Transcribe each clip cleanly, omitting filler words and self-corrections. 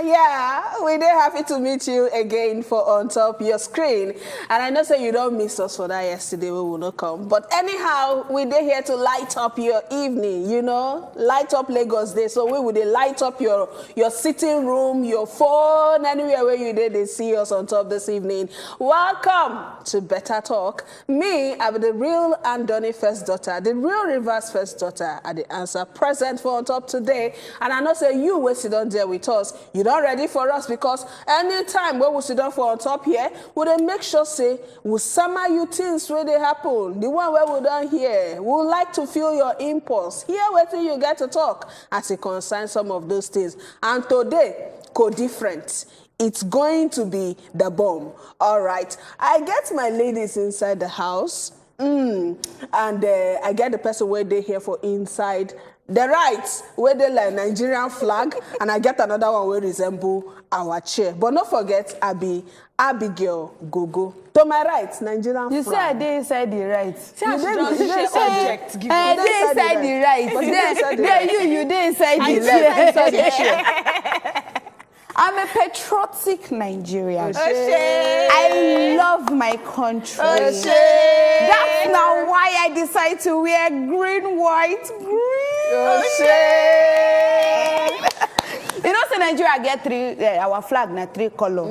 Yeah, we're happy to meet you again for On Top Your Screen. And I know say you don't miss us for that yesterday, we will not come. But anyhow, we're here to light up your evening, you know, light up Lagos Day. So we would light up your sitting room, your phone, anywhere where you did, they see us on top this evening. Welcome to Better Talk. Me, I'm the real Andoni first daughter, the real reverse first daughter at the answer present for On Top today. And I know say you will sit down there with us. You don't ready for us because anytime when we sit down for On Top here, we dey make sure say we summer you things where they happen. The one where we don't hear. We would like to feel your impulse. Hear what you get to talk as it concerns some of those things. And today, different. It's going to be the bomb. All right. I get my ladies inside the house. And I get the person where they here for inside the right, where they like Nigerian flag, and I get another one where resemble our chair. But don't forget, Abigail Gogo. To my right, Nigerian you flag. You say I did inside the right. See, you did inside the right. You did inside the chair. I'm a patriotic Nigerian. I love my country. That's now why I decide to wear green, white, green. You know, say Nigeria get three, our flag na three colors.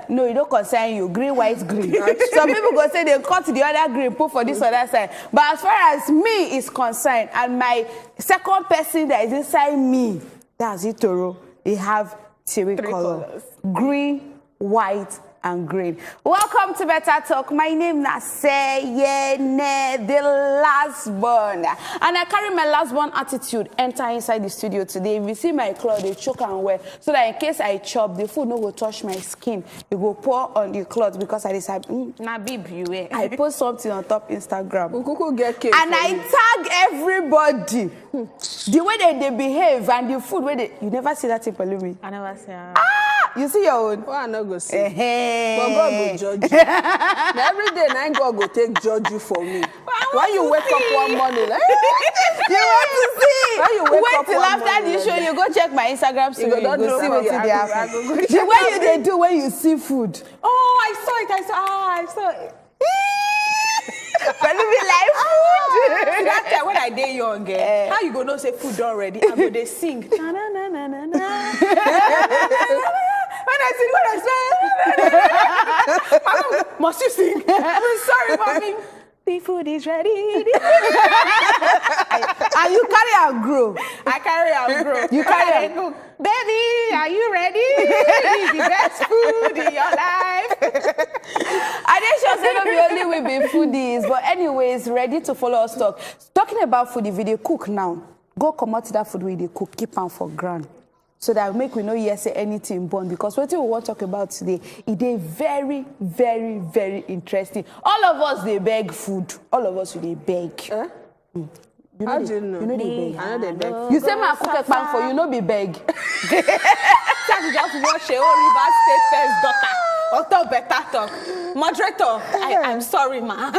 No, it don't concern you. Green, white, green. Some people go say they cut the other green, put for this other side. But as far as me is concerned, and my second person that is inside me, that's it, Toro. It have three colors. Green, white, and green. Welcome to Better Talk. My name is Sayene, the last born. And I carry my last born attitude enter inside the studio today. If you see my cloth, they choke and wear. So that in case I chop, the food no go touch my skin. It will pour on the cloth because I decide, I post something on top Instagram. And I tag everybody. The way they behave and the food where they... You never see that in Palumi? I never see that. You see your own? Well, I not go see. But God will judge you. Every day, God will take judge you for me. Why you wake up one morning? Like, you want to see? Why you wake till after the show, you go check my Instagram story. You go see what they have. The way they do when you see food. Oh, I saw it. I saw it. But me like food. See, that time when I dey young, how you go know say food already? I go they sing. Na na na na na na. When I say, Mama, must you sing? I'm sorry, mommy. The food is ready. And you carry and grow. I carry and grow. You carry and grow. Baby, are you ready? It's the best food in your life. I didn't sure say not be only we be foodies, but anyways, ready to follow us talk. Talking about food, if they cook now, go come out to that food where they cook, keep on for ground. So that make we know yes say anything born, because what we want to talk about today, it is very, very, very interesting. All of us they beg food. All of us they beg. How do you know? You know they beg. I know they beg. You say my cook a pan for you, know be beg. That's just watch a whole River State first daughter. Auto Better Talk. Moderator, I'm sorry, ma.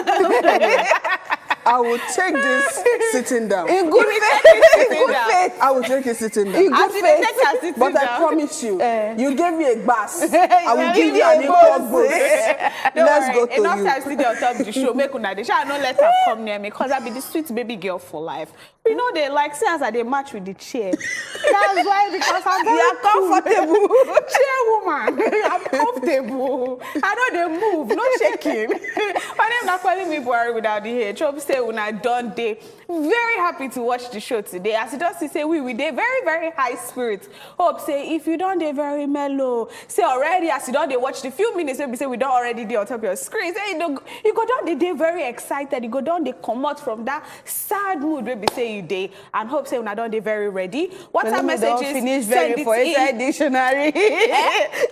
I will take this sitting down. In good faith. I will take it sitting down. In good faith. But I promise you, you gave me a glass. I will give you an import boost. Let's go to enough you. time still on top the show. Make una dey shall not let her come near me because I be the sweet baby girl for life. We know they like see as I they match with the chair. That's why, because I'm very comfortable. Chair woman. I'm comfortable. I know they move, no shaking. My name not calling me Buhari without the hair. Tope say una done day. Very happy to watch the show today. As you just say, we dey very, very high spirit. Hope say if you don't dey very mellow. Say already as you don't dey watch the few minutes, maybe say we don't already dey on top of your screen. Say you go down dey very excited. You go down dey come out from that sad mood maybe say you dey, and hope say una don't dey very ready. What are messages? Finish very for inside dictionary.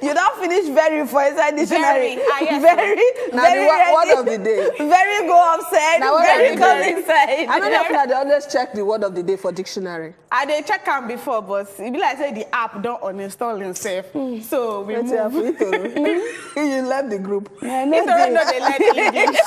You don't finish very for inside dictionary. Very. Now the word of the day. Very go upset. Very come inside. I mean, they always check the word of the day for dictionary. I did check them before, but it be like say the app don't uninstall itself. So we move. You left the group. They like English.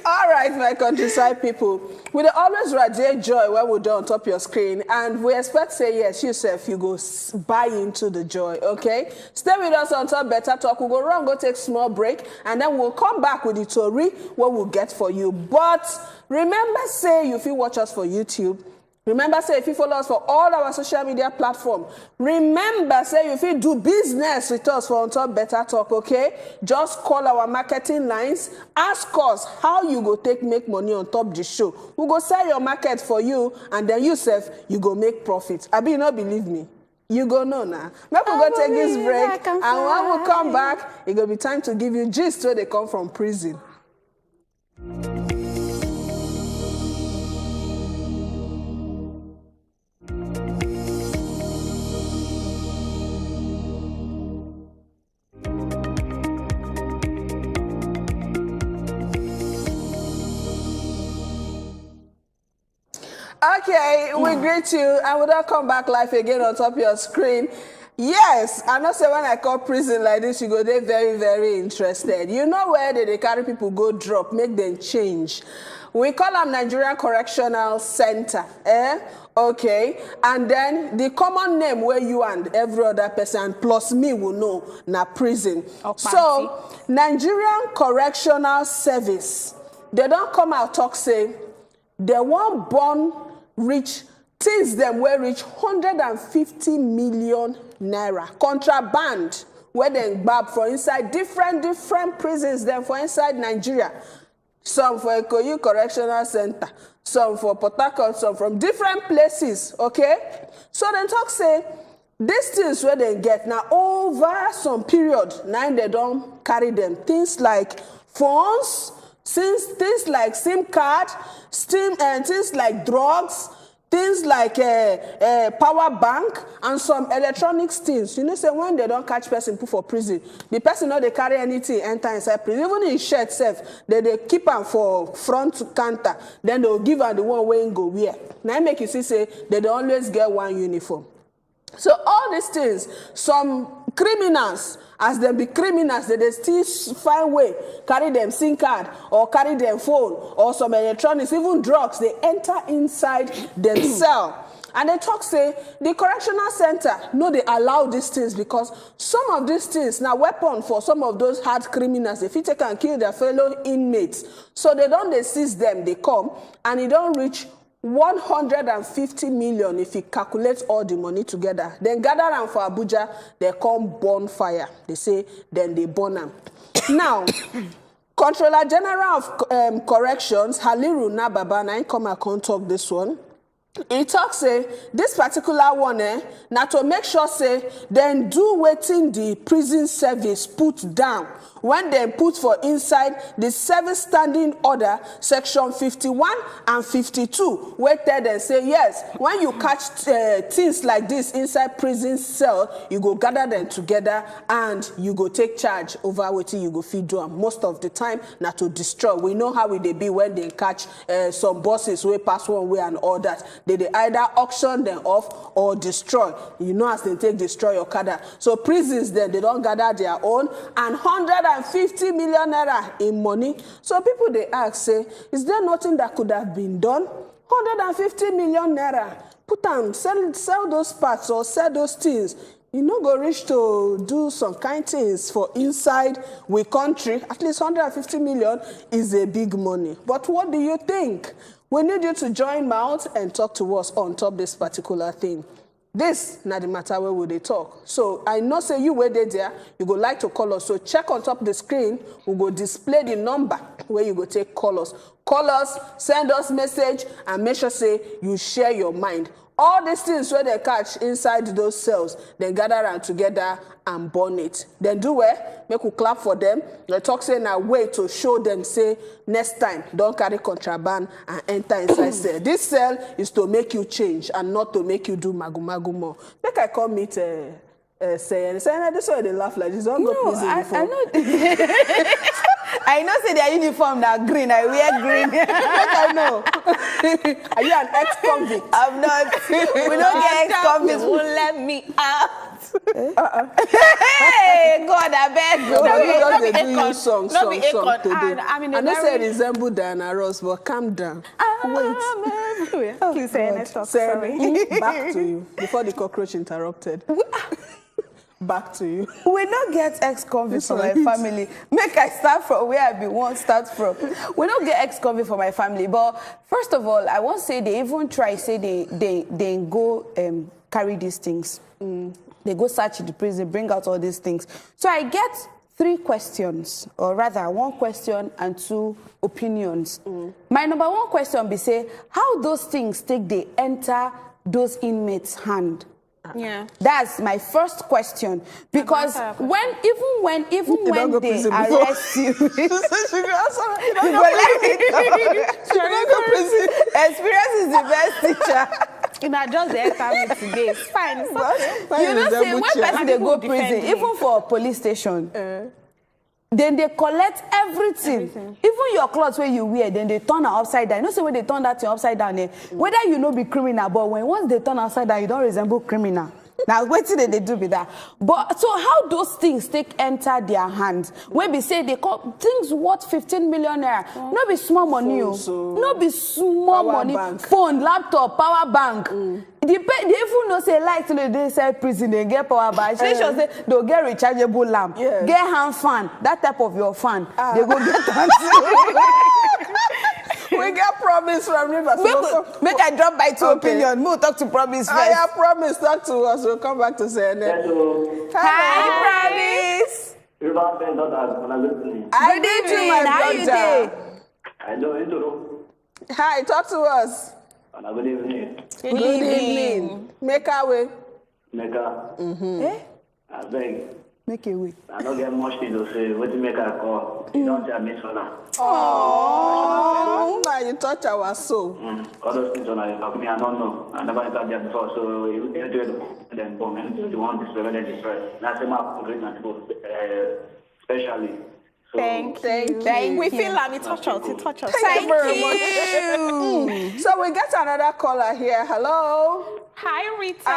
All right, my countryside people. We dey always radiate joy when we do on top your screen, and we expect say yes, yourself you go buy into the joy. Okay, stay with us on top Better Talk. We'll go run, go take small break, and then we'll come back with the story what we'll get for you. But remember, say if you watch us for YouTube. Remember, say if you follow us for all our social media platforms. Remember, say if you do business with us for On Top Better Talk, okay? Just call our marketing lines. Ask us how you go make money on top the show. We go sell your market for you, and then yourself, you go make profit. I be not believe me. You go know now. Maybe we go take this break, and when we come back, it will be time to give you gist where they come from prison. Okay, we greet you, and we don't come back live again on top of your screen. Yes, I know say when I call prison like this, you go there very, very interested. You know where they carry people go drop, make them change. We call them Nigerian Correctional Center, Okay, and then the common name where you and every other person plus me will know na prison. So Nigerian Correctional Service, they don't come out talk say they won't born reach things them will reach 150 million naira contraband where they gbab for inside different prisons them for inside Nigeria. Some for Ikoyi Correctional Center, some for Port Harcourt, some from different places, okay? So then talk say, these things where they get now over some period, now they don't carry them. Things like phones, things like SIM card, and things like drugs, things like power bank, and some electronics things. You know, say when they don't catch person put for prison, the person know they carry anything enter inside prison. Even in shirt self, they keep them for front counter. Then they'll give her the one way and go wear. Now make you see say they always get one uniform. So all these things, some criminals, as they be criminals, they still find way, carry them SIM card, or carry them phone, or some electronics, even drugs, they enter inside themselves. And they talk say, the correctional center, no, they allow these things because some of these things, now weapon for some of those hard criminals, if you take and kill their fellow inmates, so they seize them, they come, and it don't reach 150 million if you calculate all the money together. Then gather them for Abuja, they come bonfire. They say, then they burn them. Now, Controller General of Corrections, Haliru Nababa, I come and can't talk this one. He talks say this particular one now to make sure say then do waiting the prison service put down when they put for inside the service standing order section 51 and 52 where they say yes, when you catch things like this inside prison cell, you go gather them together and you go take charge over what you go feed them. Most of the time not to destroy. We know how they be when they catch some bosses way pass one way and all that. They either auction them off or destroy. You know as they take destroy your cadre. So prisons then they don't gather their own and 150 million naira in money. So people they ask say, is there nothing that could have been done? 150 million naira. Put them, sell those parts or sell those things. You know go reach to do some kind things for inside we country. At least 150 million is a big money. But what do you think? We need you to join mouth and talk to us on top this particular thing. This not the matter where will they talk. So I know say you were there, you go like to call us. So check on top of the screen, we go display the number where you go take call us. Call us, send us message, and make sure say you share your mind. All these things where they catch inside those cells, they gather around together and burn it. Then do where? Make we clap for them. They talk saying a way to show them say next time don't carry contraband and enter inside cell. This cell is to make you change and not to make you do magu more. Make I come meet saying this way they laugh like this. Don't go prison before. I I know say their uniform now green. I wear green. I know. Are you an ex-convict? I'm not. We don't get ex-convicts. Won't let me out. Hey, God, I beg you. They do you song today. I know say resemble Diana Ross, but calm down. Wait. Please say next talk. Sorry. Back to you before the cockroach interrupted. Back to you. We don't get ex-convicts for my family. Make I start from where I be want start from. We don't get ex-convicts for my family. But first of all, I won't say they even try say they go carry these things. They go search the prison, bring out all these things. So I get 3 questions, or rather 1 question and 2 opinions. My number 1 question be say, how those things they enter those inmates' hand? Yeah. That's my first question. Because when they arrest you, experience is the best teacher. You know, just the enter me today. It's fine. It's okay. You know, say when person they go prison, even for a police station, then they collect everything. Even your clothes where you wear, then they turn it upside down. You know, say when they turn that thing upside down, whether you know be criminal, but once they turn upside down, you don't resemble criminal. Now, what did they do with that? But so how those things enter their hands? When we say they call things worth 15 million naira, no be small money, no be small money. Bank. Phone, laptop, power bank. They even know say like they say prison, they get power bank. They should say they'll get rechargeable lamp, get hand fan, that type of your fan. They go get that. We get promise from Rivers. Make I drop by 2 opinion. We'll talk to Promise first. I promise talk to us. We'll come back to say Hello. Hi, Promise. Good evening. Good evening. How you doing? Hello. Hi, talk to us. Good evening. Good evening. Make our way. I beg. Make a way. I don't get much thing to say. What do you make a call? You don't tell me so now. Oh, you touch our soul. All those things on me, I don't know. I never got there before, so you do it then for me. You want this prevented distress. That's my great people, especially. So, Thank you. We feel like it touch us. Thank you very much. So we get another caller here. Hello. Hi, Rita.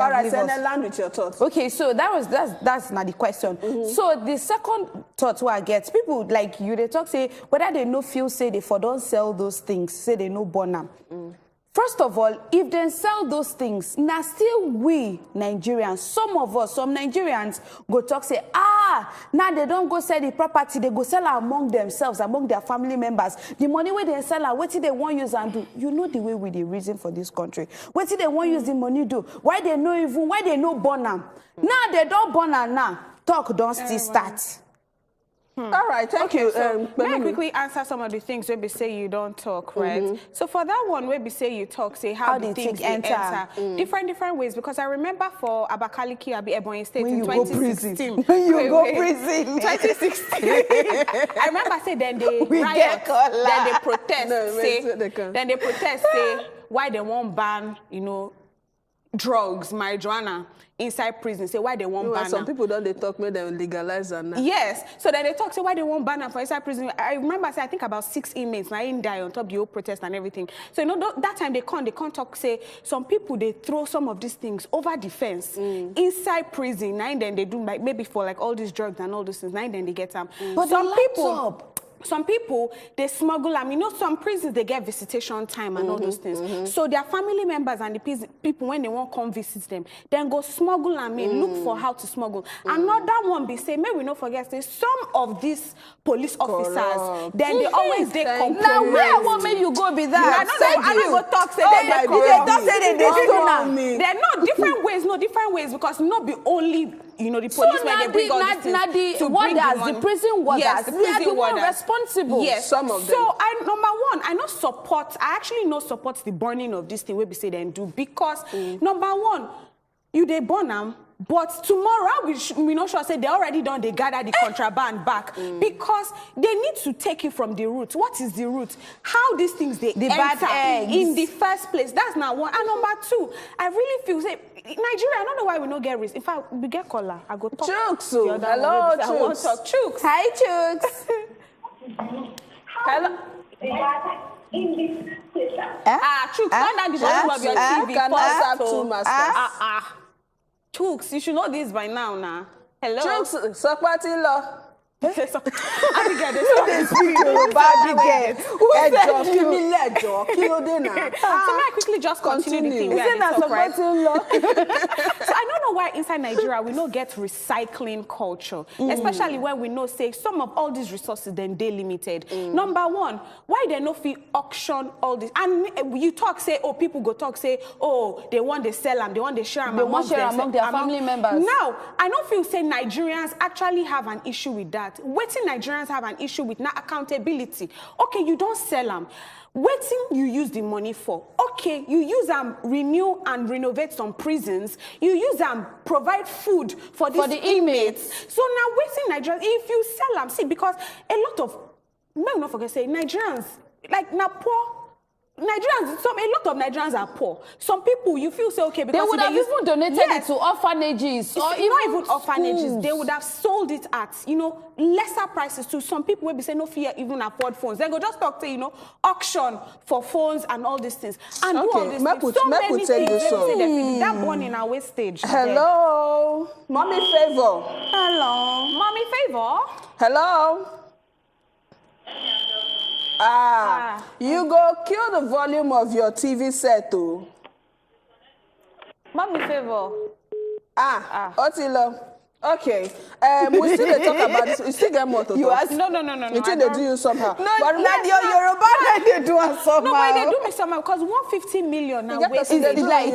All right, so then land with your thoughts. Okay, so that's not the question. So the second thought what I get, people like you, they talk say whether they no feel say they for don't sell those things, say they no burn them. First of all, if they sell those things, now still we Nigerians, some Nigerians go talk say, now they don't go sell the property, they go sell among themselves, among their family members. The money where they sell, what they want use and do? You know the way we the reason for this country. What they want use the money do? Why they no burn them? Now they don't burn them now. Talk don't still start. All right, thank you. So may I quickly answer some of the things where we say you don't talk, right? So for that one, where we say you talk, say how the things enter. Different ways. Because I remember for Abakaliki, Ebonyi State in 2016. When you go prison. 2016. I remember say then they riot, then they protest, then they protest, say why they won't ban, drugs, marijuana inside prison. Say why they won't ban. Some people don't they talk, make them legalize and now. Yes. So then they talk, say why they won't ban for inside prison. I remember say I think about 6 inmates now in die on top of the whole protest and everything. So that time they can't talk, say some people they throw some of these things over the fence inside prison. Now then they do like maybe for like all these drugs and all those things. Now then they get them. But some people, they smuggle them. Some prisons, they get visitation time and all those things. So their family members and the people, when they won't come visit them, then go smuggle them in, look for how to smuggle. Another one be say, may we not forget, say, some of these police officers, then they always, they complain. Now, where I want me you go be that? I don't go talk, say, they're not different ways, because not be only, the police where they bring all these things to bring the prison warders, yes, the prison warders responsible. Yes, some of them. So number one, I actually not support the burning of this thing where we say then do, because number one, you they burn them, But tomorrow, we not sure say they already done, they gather the contraband back because they need to take it from the root. What is the root? How these things they bad enter eggs. in the first place. That's not one. And number two, I really feel say Nigeria, I don't know why we don't get risk. In fact, we get caller. I go talk. Chooks, the other hello, one. I want to talk. Chooks. Hi, Chooks. Hello. Chooks, turn down the volume of your TV. Can I have two masters? Chooks, you should know this by now. Hello. Chooks, Sokpati law. Abigail, they So I quickly just continue the thing. Isn't that supporting law? So I don't know why inside Nigeria we don't get recycling culture, especially when we know say some of all these resources then they limited. Number one, why they no fee auction all this? And you talk say, oh, people go talk say, oh, they want to sell them, they want to share them among their family members. Now, I don't feel say Nigerians actually have an issue with that. Waiting Nigerians have an issue with now accountability. Okay, you don't sell them. Waiting you use the money for. Okay, you use them renew and renovate some prisons. You use them provide food for the inmates. So now waiting Nigerians, if you sell them, see, because a lot of, may not forget say Nigerians, like now poor. Nigerians, a lot of Nigerians are poor. Some people, you feel say, okay, because they would have even donated it to orphanages. Or even orphanages. They would have sold it at, lesser prices to some people will be saying no fear even afford phones. They go just talk to, auction for phones and all these things. And do all these things. So many things. That born in our wastage. Hello, Mommy Favor. Hello, Mommy Favor. Hello. You go kill the volume of your TV set too. Mommy Favor. Otilo. Okay. We still dey talk about this. We still get more to talk. No. You think they do you somehow? No, but your Yoruba they do us somehow. No, but they do me somehow because 150 million now. It's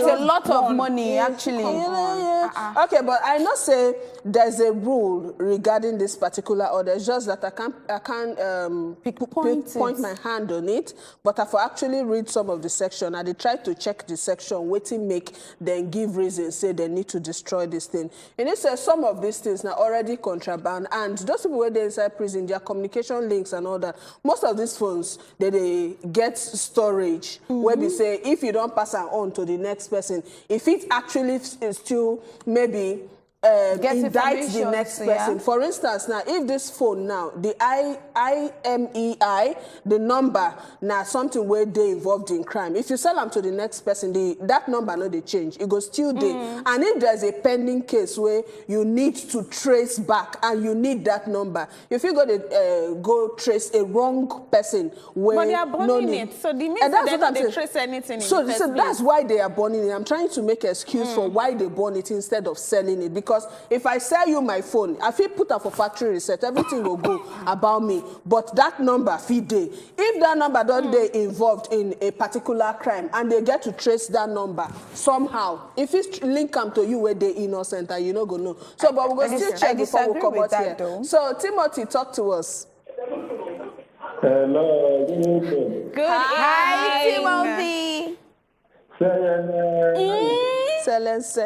a lot of money, actually. Okay, but I not say there's a rule regarding this particular order. It's just that I can't point my hand on it. But I've actually read some of the section and they try to check the section, waiting make, then give reasons, say they need to destroy this thing. And it says some of these things now already contraband, and those people where they inside prison, their communication links and all that. Most of these phones, they get storage where we say if you don't pass it on to the next person, if it actually is still maybe indict the next person. For instance, now if this phone now, the IMEI, the number now something where they involved in crime. If you sell them to the next person, that number no they change. It goes still there. And if there's a pending case where you need to trace back and you need that number, if you go trace a wrong person where but they are burning it, so the means they trace anything. So that's why they are burning it. I'm trying to make an excuse for why they burn it instead of selling it. Because if I sell you my phone, I feel put up for factory reset, everything will go about me. But that number feed day. If that number don't they involved in a particular crime and they get to trace that number somehow, if it's link them to you where they innocent and you not go know. So but we're going to still check before we come out here. Though. So Timothy, talk to us. Hello, good evening. Good. Hi, Timothy. Silence.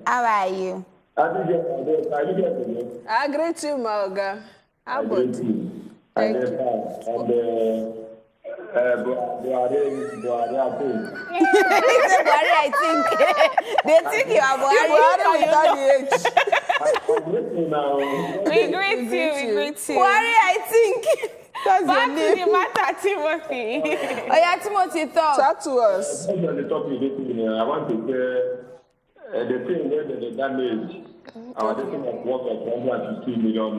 How are you? I greet you, Malga. How about you? Thank you. I think. They think you are Buhari. We greet you. Buhari, I think. That's Back your to name. the matter, Timothy. Oh yeah, Timothy, Talk to us. I want to say the thing where the damage, our thing of work of 150 million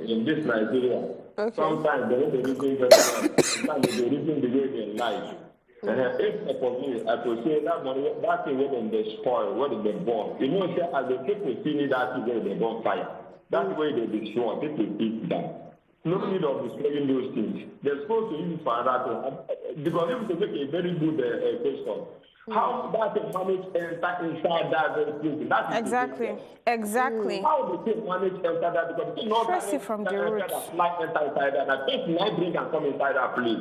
in this Nigeria. Okay. Sometimes there is a reason, sometimes there is a reason the way they like. If for me, I could say that money, that thing where they spoil, where they born. You know, as the people see that is where they born fire. That's where they destroy. People eat that. No need of displaying those things. They're supposed to use it for another thing. Because if they make a very good question, how that manage enter inside that very prison? Exactly. How they manage enter that? Because it's not Trace it from the roots. Fly enter inside that. That person might bring and come inside that place.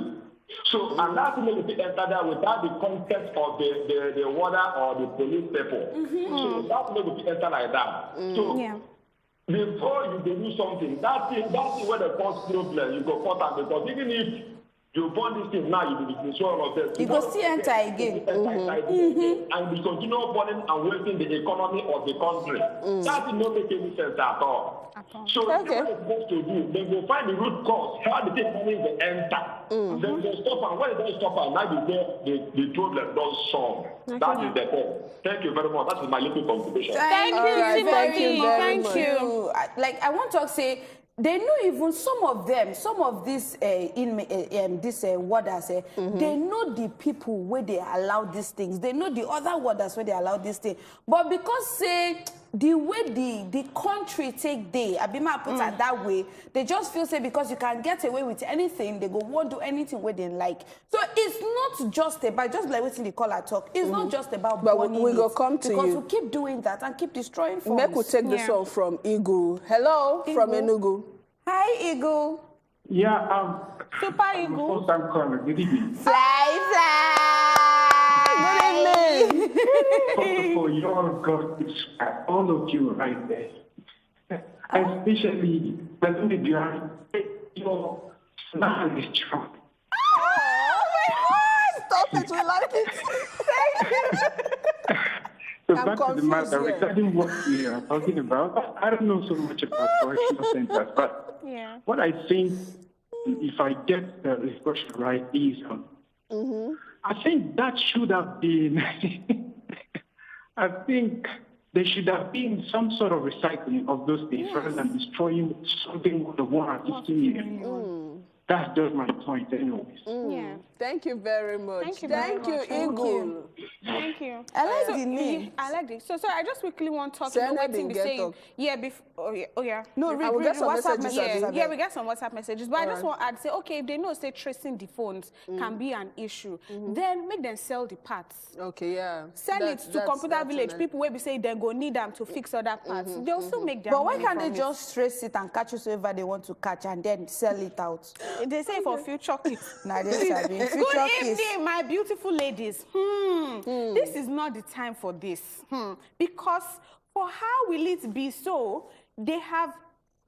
So, and that's when you enter there without the consent of the water or the police people. So that's when you enter like that. So before you do something, that's where the first problem you go cut out, because even if you burn this thing now, you will destroy all of them. You go see enter again. And we continue burning and wasting the economy of the country. That did not make any sense at all. So what they're supposed to do, they will find the root cause, how the thing money will enter. Then they stop, and when they don't stop, and now the problem don't solve. That is the point. Thank you very much. That is my little contribution. Thank you, Timothy. Thank you. Like, I want to say, they know even some of these warders, they know the people where they allow these things. They know the other warders where they allow these things. But because, say, the way the country take day, Abima puts it that way, they just feel, say, because you can get away with anything, they go won't do anything where they like. So it's not just about, just like what they call our talk, it's not just about but we go come to because you. we keep doing that and keep destroying funds. Make we take this one from Igu. Hello, from Enugu. Hi, Igu. Yeah, Super Igu. First time calling. Good evening. Fly. Good evening. First of all, you all got this, all of you right there. Especially, your smile is strong. Oh my God! Stop it, we like it. Thank you. So I'm back to the matter confused here. regarding what we are talking about. I don't know so much about correctional centers, but what I think, if I get the question right, is I think that should have been. I think there should have been some sort of recycling of those things rather than destroying something with the 150 million. That's just my point, anyways. Thank you very much. Thank you, Igu. Thank you. I like the name. I like it. So I just quickly want to talk Say about what anything, we get say. talk. Yeah, before. Oh yeah. No, I will get some WhatsApp messages. Yeah, we get some WhatsApp messages. But I just want to say, okay, if they know, say, tracing the phones can be an issue, then make them sell the parts. Okay, yeah. Sell it to Computer Village. nice. People will be saying they go need them to fix other parts. They'll still make their But why money can't they from it. just trace it and catch whoever they want to catch and then sell it out? They say for future kids. Nah, they sabi. Good Future kids. evening, my beautiful ladies. This is not the time for this. Because for how will it be so, they have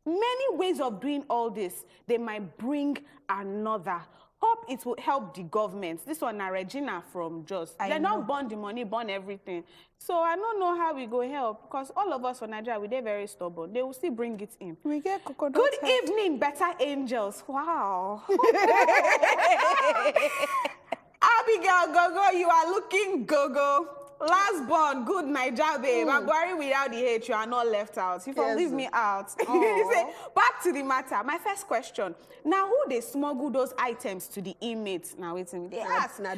many ways of doing all this. They might bring another. Hope it will help the government. This one, Regina from Jos. They don't burn the money, burn everything. So I don't know how we go help, because all of us for Nigeria, we're very stubborn. They will still bring it in. We get coconut. Good evening, better angels. Wow. Abigail Gogo, you are looking Gogo. Last born, good Naija babe. I'm worried without the hate, you are not left out. You can leave me out. You say, back to the matter. My first question. Now, who they smuggle those items to the inmates? Now, wait a minute. They ask. Now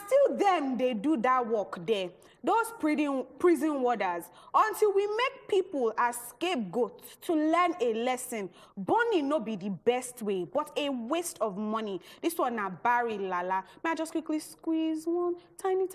Still them, they do that work there. Those prison warders, until we make people as scapegoats to learn a lesson. Burning no be the best way, but a waste of money. This one na Barry Lala. May I just quickly squeeze one tiny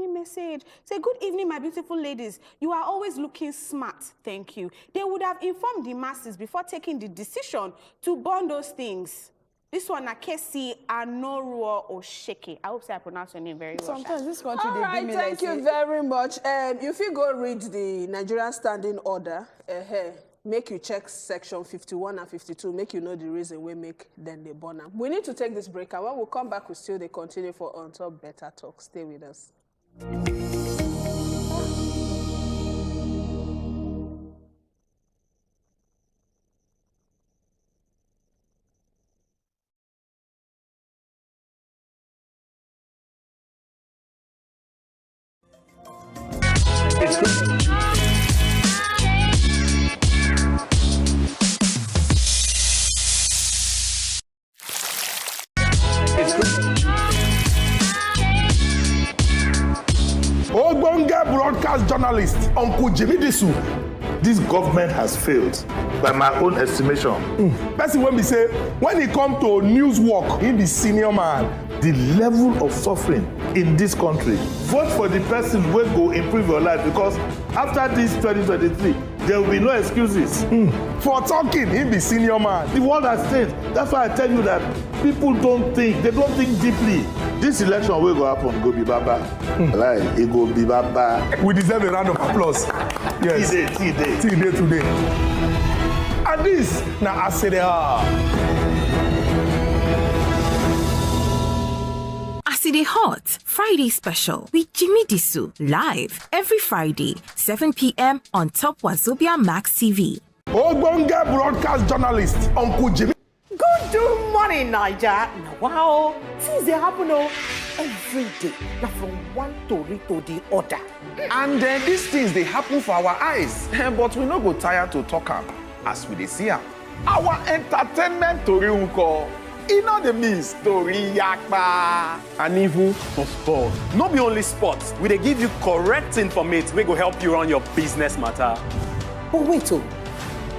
message? Say, good evening, my beautiful ladies. You are always looking smart. Thank you. They would have informed the masses before taking the decision to burn those things. This one, Akesi Anoruo Osheke. I hope I pronounce your name very well. Sometimes this country, All they right, be me thank like you very much. If you go read the Nigerian Standing Order, make you check section 51 and 52, make you know the reason we make then they burn them. We need to take this break, and when we come back, we still they continue for On Top Better Talk. Stay with us. Ogbonge broadcast journalist, Uncle Jimmy Disu. This government has failed, by my own estimation. Person when we say, when it come to news work, he be senior man. The level of suffering in this country. Vote for the person who will improve your life, because after this 2023, There will be no excuses. For talking, he be senior man. The world has changed. That's why I tell you that people don't think. They don't think deeply. This election will go happen. Go be baba. Like it go be baba. We deserve a round of applause. Yes. T-Day. T-Day today. And this, now I say they are. Acct Hot Friday special with Jimmy Disu live every Friday 7 p.m. on top wazobiamax TV. Ogbonge broadcast journalist Uncle Jimmy. Good morning, Niger. Now, wow, things they happen every day. Now from one story to the other. And these things they happen for our eyes, but we no go tired to talk am as we dey see am. Our entertainment tori unko. E no dey miss story yakpa. And even for sport. No be only sports, we dey give you correct information wey go help you run your business matter. But wait,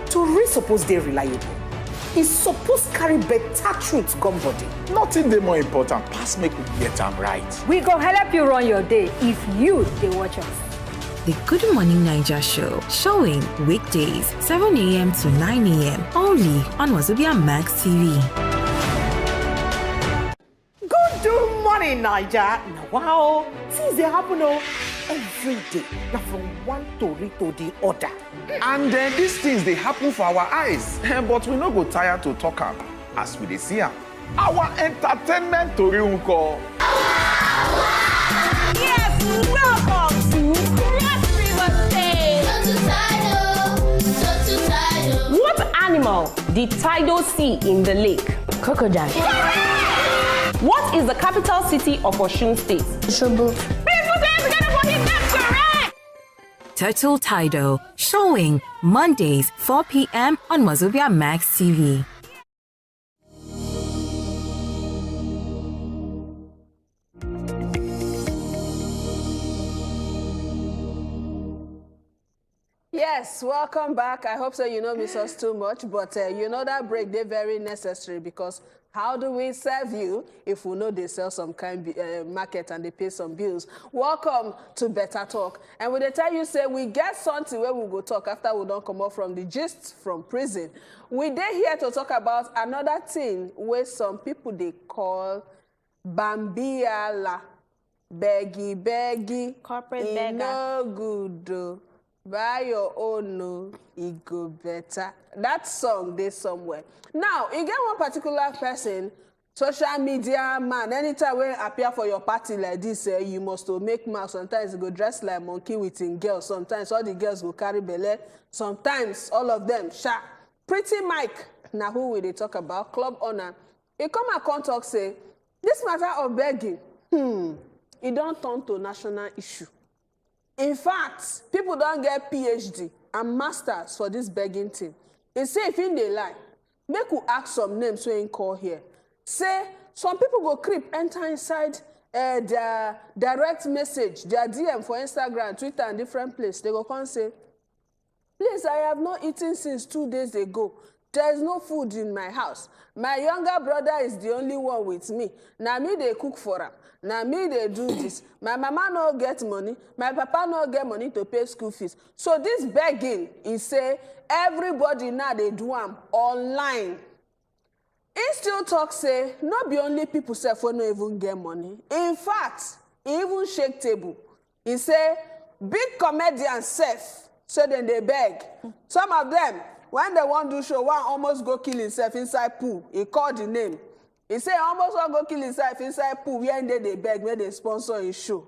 tori suppose dey reliable. E suppose carry better truth come body. Nothing dey more important pass make we get am right. We go help you run your day if you dey watch us. The Good Morning Niger Show, showing weekdays 7 a.m. to 9 a.m. only on wazobiamax TV. Good morning, Niger. Now, wow, things they happen every day. Now from one story to the other. And these things they happen for our eyes, but we no go tired to talk am as we dey see am. Our entertainment tori unko. Yes, welcome to Cross River State. What animal did Tidal see in the lake? Crocodile. What is the capital city of Osun State? Osogbo. People say together for him, that's correct! Turtle Tidal, showing Mondays 4 p.m. on wazobiamax TV. Yes, welcome back. I hope so you don't miss us too much, but you know that break, they're very necessary because how do we serve you if we know they sell some kind market and they pay some bills? Welcome to Better Talk. And when they tell you, say, we get something where we go talk after we don't come up from the gist from prison. We dey here to talk about another thing where some people they call Bambiala. Beggy. Corporate beggar. No good. Buy your own, no, it go better. That song, they somewhere. Now, you get one particular person, social media man, anytime when appear for your party like this, you must make marks. Sometimes you go dress like monkey with girls. Sometimes all the girls go carry belly. Sometimes all of them, sha. Pretty Mike, now who will they talk about? Club owner. He come and come talk, say, this matter of begging, it don't turn to national issue. In fact, people don't get PhD and masters for this begging thing. They say if in they lie, make you ask some names when you call here. Say some people go creep, enter inside their direct message, their DM for Instagram, Twitter, and different places. They go come say, please, I have not eaten since 2 days ago. There is no food in my house. My younger brother is the only one with me. Now me they cook for him. Now me they do this. My mama no get money. My papa no get money to pay school fees. So this begging is say everybody now they do them online. He still talk say not be only people say for no even get money. In fact, he even shake table. He say big comedians self so then they beg. Some of them when they want to do show, one almost go kill himself inside pool. He called the name. He say almost want go kill himself inside pool where they beg, where they sponsor his show.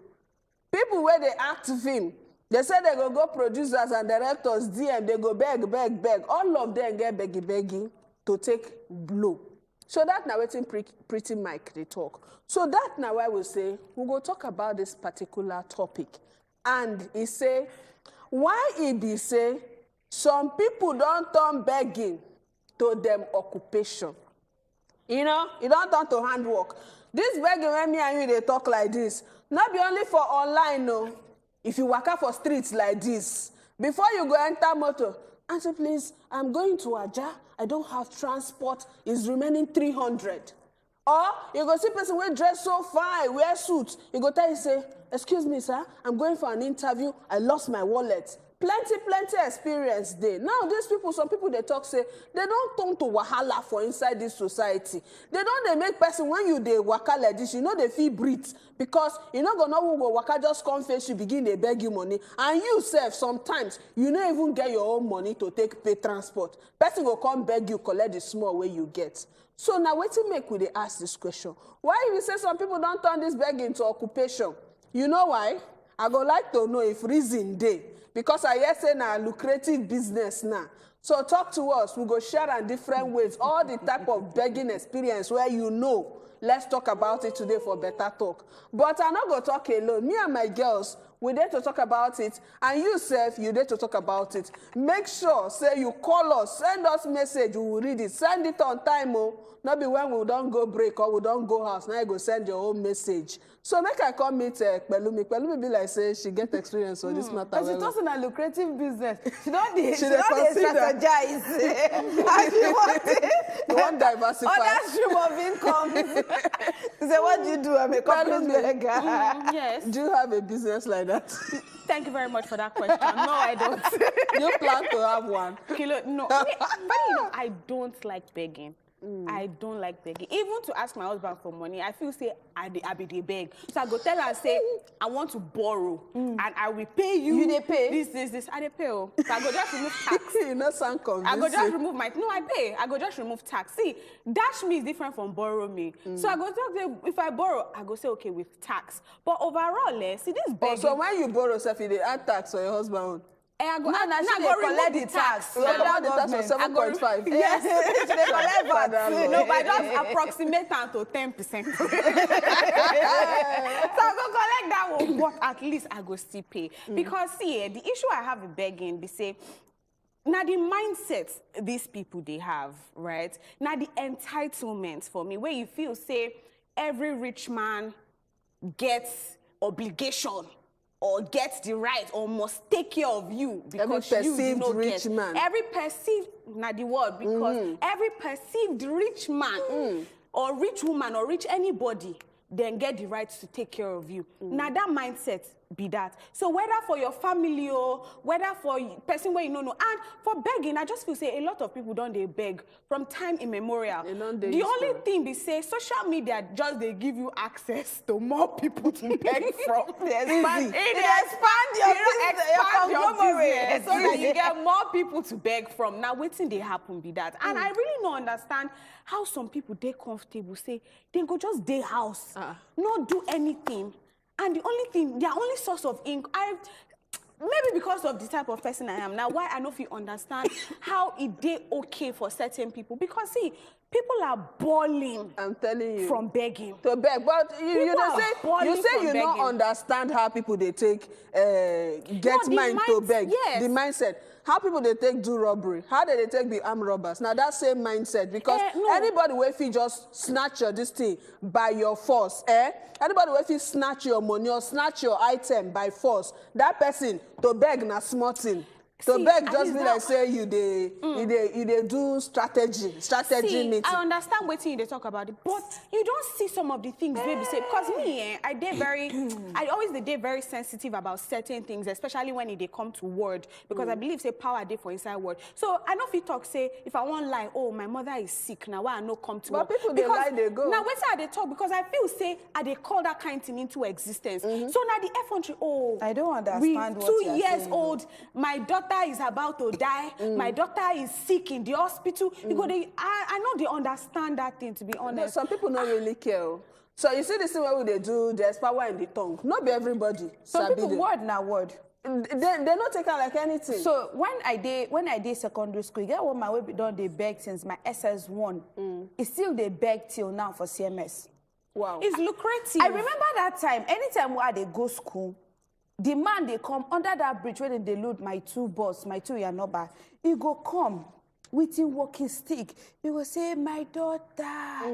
People where they act film, they say they go producers and directors DM, they go beg. All of them get begging to take blow. So that now waiting pretty Mike they talk. So that now why we say we go talk about this particular topic. And he say, why he be say some people don't turn begging to them occupation. You know, it don't turn to handwork. This begging when me and you they talk like this, not be only for online, no. If you walk out for streets like this, before you go enter motor, answer please, I'm going to Aja, I don't have transport, it's remaining 300. Or you go see person wear dress so fine, wear suits, you go tell you say, excuse me, sir, I'm going for an interview. I lost my wallet. Plenty experience there. Now, these people, some people, they talk, say, they don't turn to wahala for inside this society. They make person, when you dey waka like this, you know they feel breathe. Because you not gonna know who go waka just come face you, begin they beg you money. And you self, sometimes, you don't even get your own money to pay transport. Person will come beg you, collect the small way you get. So now, what to make we they ask this question? Why you say some people don't turn this begging to occupation? You know why? I go like to know if reason dey. Because I hear say na lucrative business now. So talk to us. We go share in different ways all the type of begging experience where you know. Let's talk about it today for better talk. But I'm not going to talk alone. Me and my girls, we there to talk about it. And you, Seth, you there to talk about it. Make sure, say you call us, send us message, we will read it. Send it on time, oh. Not be when we don't go break or we don't go house. Now you go send your own message. So make I come meet Pelumi. Pelumi be like, say she get experience on this matter. But she talks in a lucrative business. She don't strategize. As she wants it. You want diversify. Other stream of income. She say, what do you do? I'm a corporate beggar. Yes. Do you have a business like that? Thank you very much for that question. No, I don't. You plan to have one? Kilo, no. Funny enough, I don't like begging. I don't like begging. Even to ask my husband for money, I feel say I be dey beg. So I go tell her and say, I want to borrow and I will pay you. You dey pay? This. I dey pay. So I go just remove tax. You know, sound convincing. I go just remove my, no, I pay. I go just remove tax. See, dash me is different from borrow me. So I go tell, if I borrow, I go say, okay, with tax. But overall, see this begging. So when you borrow, if you dey add tax for your husband, I go, go collect the tax. You collect the tax for 7.5. Yes, they collect VAT. No, but I just approximate them to 10%. So I go collect that one, but at least I go still pay. Because see, the issue I have with begging, they say, now the mindset these people they have, right? Now the entitlement for me, where you feel say every rich man gets obligation or gets the right or must take care of you because every perceived you rich man. Every perceived, not the word, because every perceived rich man or rich woman or rich anybody then get the right to take care of you. Now that mindset be that. So whether for your family or whether for person where you know, and for begging, I just feel say a lot of people don't they beg from time immemorial. The only thing they say, social media just they give you access to more people to beg from. Expand your business so that you get more people to beg from. Now waiting they happen be that. And I really don't understand how some people they comfortable say they go just day house, not do anything. And the only thing, their only source of income, maybe because of the type of person I am now, why I don't feel understand how it dey okay for certain people. Because see, people are balling. I'm telling you. From begging. To beg. But you say you don't understand how people they take get mind to beg. Yes. The mindset. How people they take do robbery? How they take be armed robbers? Now that same mindset, because anybody will feel just snatch your this thing by your force, anybody will feel snatch your money or snatch your item by force. That person to beg na small thing. To beg just be like say you they do strategy meeting. I understand what you they talk about it, but you don't see some of the things baby say because me I always dey very sensitive about certain things, especially when they come to word, because I believe say power dey for inside word. So I know if you talk say if I want lie, oh my mother is sick now, why I no come to but work. People they lie they go. Now wait till they talk because I feel say they call that kind of thing into existence. So now the effrontery, I don't understand what 2 years old, my daughter is about to die. My daughter is sick in the hospital. Because I know they understand that thing, to be honest. Some people don't really care. So you see the same way they do, there's power in the tongue. Not be everybody. Some people word na word. They're not taking like anything. So when I did secondary school, you get what my way done they beg since my SS1. It's still they beg till now for CMS. Wow. It's lucrative. I remember that time, anytime where they go school, the man they come under that bridge where they load my two Yanoba, he go come with him walking stick. He will say, my daughter,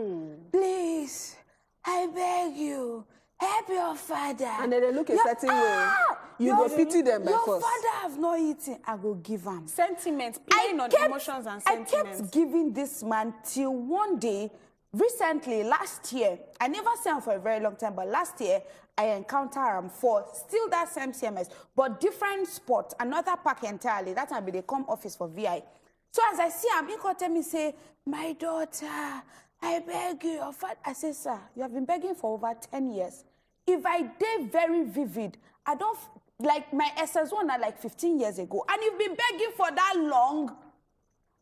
please, I beg you, help your father. And then they look a certain way. You go pity them by force. Your father have not eaten. I go give him. Sentiments, playing on emotions and sentiments. I kept giving this man till one day, recently, last year, I never seen him for a very long time, but last year, I encountered him for still that same CMS, but different spot, another park entirely. That time they come office for VI. So as I see him, he could tell me, say, my daughter, I beg you, your father. I say, sir, you have been begging for over 10 years. If I did very vivid, I don't, like my SS1 are like 15 years ago, and you've been begging for that long.